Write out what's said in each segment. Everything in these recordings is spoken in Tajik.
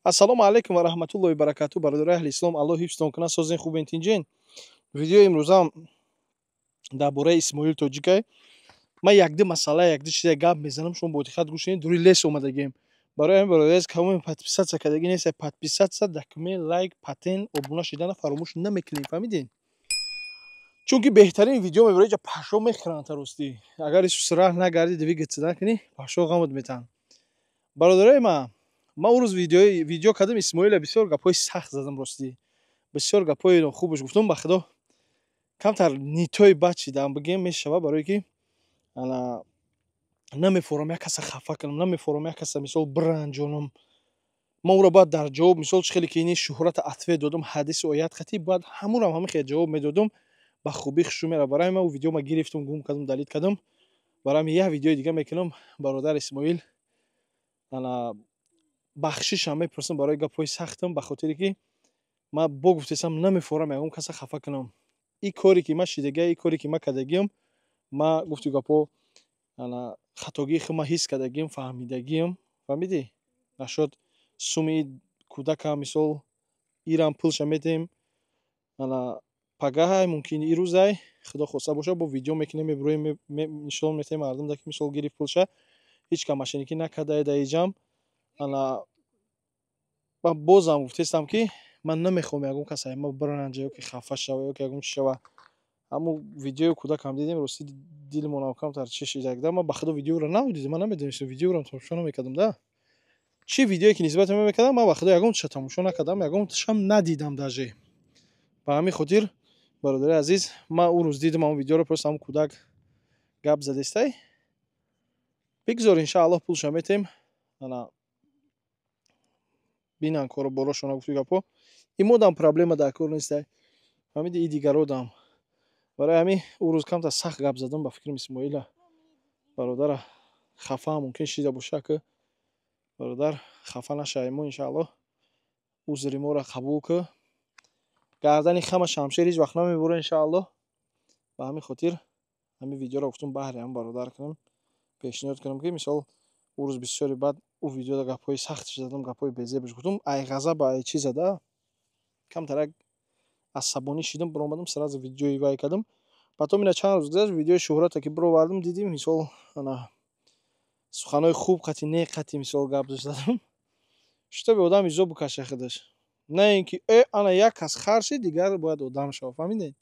Ассалому алейкум ва раҳматуллоҳи ва баракатуҳ. Бародари аҳли ислом, Аллоҳ ҳифзтон кунад. Созен хубен тинҷен. Видеои имрӯзам дар бораи Исмоил Тоҷикай. Ман якди масъала, якди чизе гап мезанам, шумо бо диққат гӯш кунед. Дури лес омадагем. Барои ҳамин бародари каме подписатсия кардаги нест, подписатсия, дакме, лайк, патен, обуна шиданро фаромӯш намекунед. Фаҳмидед? Чунки беҳтарин видео мебаред, ҷа пашо мехӯранд ростӣ. Агар исӯсра нагарди двигаться накунӣ, пашо ғамот метаҳанд. Бародарои ман урӯз видео кардам, Исмоила бисёр гапҳои сахт задам ростӣ. Бисёр гапҳои нохубаш гуфтам. Ба худо камтар нитои бад шидам бигем мешава, барое ки намефорам як каса хафа кунам, намефорам як каса мисол биранҷонам. Ман ӯро баъд дар ҷавоб мисол чӣ хеле ки ини шӯҳрата атфе додам, ҳадиси оят хати, баъд ҳамонам ҳамин хел ҷавоб медодам. Ба хубӣ хушӯ мера. Барои ман ӯ видео ма гирифтам, гум кардам, далит кардам. Барои ман як видеои дига мекунам. Бародар Исмоил бахшишам мепурсам барои гапҳои сахтам, ба хотире ки ман бо гуфтесам намефорам ягон каса хафа кунам. И коре ки ман шидагиам, и коре ки ман кардагиам, ман гуфти гапҳо хатогии худ ман ҳис кардагиам, фаҳмидагиам. Фаҳмидӣ? Нашод суми кӯдакам мисол ирам пулша медем. Пагаҳай мумкин ирӯзай худо хоста боша бо видео мекунем, мебироем нишон метаем мардам ки мисол гирифт пулша. Ҳеҷ кам машинагӣ накардаи даиҷам. Ман бозам гуфтестам ки ман намехоҳам ягон каса ман биранҷа ёки хафа шава ёки ягон чӣ шава. Ҳамун видеои кӯдакам дидем, ростӣ дилмонам камтар чӣ шидагда. Ман ба худо видеоро навдидам, ман намедонистам, видеоро тамошо намекардам да. Чӣ видеое ки нисбати ман мекардам, ман ба худо ягонташа тамошо накардам, ягонташам надидам даже. Ба ҳамин хотир бародари азиз, ман ӯ рӯз дидам ҳамун видеоро, просто ҳамун кӯдак гап задестай. Бигзор иншааллоҳ пулша метем. Бинан коро борошона гуфти гапҳо. Имодам проблема дар кор нестай. Фаҳмиди, и дигародам. Барои ҳамин ӯ рӯз камтар сахт гап задам, ба фикрам Исмоила бародара хафа мумкин шида боша ки бародар хафа наша. Мо иншааллоҳ узри моро қабул ки гардани хама шамшер ҳеҷ вақт намебора иншааллоҳ. Ба ҳамин хотир ҳамин видеоро гуфтам баҳри ҳамин бародар кунам, пешниҳод кунам ки мисол ӯ рӯз бисёри баъд ӯ видеода гапҳои сахтиш задам, гапҳои безебаш гуфтам. Ай ғазаба, ай чиза да. Камтар як асабонӣ шидам, биромадам сразу видеои вай кардам. Баъд ина чанд рӯз гузашт, видеои шӯҳрате ки бировардам, дидим мисол суханои хуб қати не қати мисол гап задам. Шутоби одам изо бикаша худаш. На ин ки ана як кас хар шид, дигар бояд одам шава. Фаҳмидед?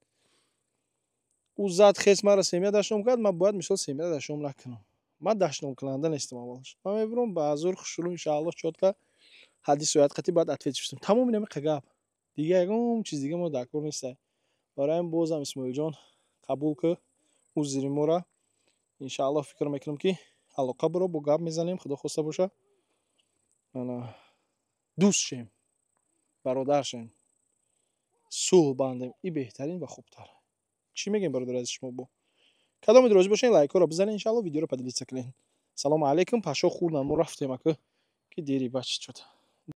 ӯ зад хес маро семя дашном кард, ман бояд мисол семя дашном накунам. Ман дашном кунанда нестам аввалаш. Ман мебурам ба азур хушрӯ иншааллоҳ чотка ҳадиси оят қати баъд атвет шустам. Тамом инамиқа гап. Дига ягон чиз дига мо дар кор нестай. Барои ҳамин бозам Исмоилҷон қабул ки узри мора иншааллоҳ фикр мекунам ки алоқа биро бо гап мезанем, худо хоста боша. Дӯст шем, бародар шем, сулҳ бандем. И беҳтарин ва хубтар. Чӣ мегем бародари азиз шумо бо? Кадом идрози бошен, лайкҳоро бизанед, иншааллоҳ видеоро падилитса кунед. Салому алейкум. Пашо хурданд, мо рафтем ака ки дери бачи чота.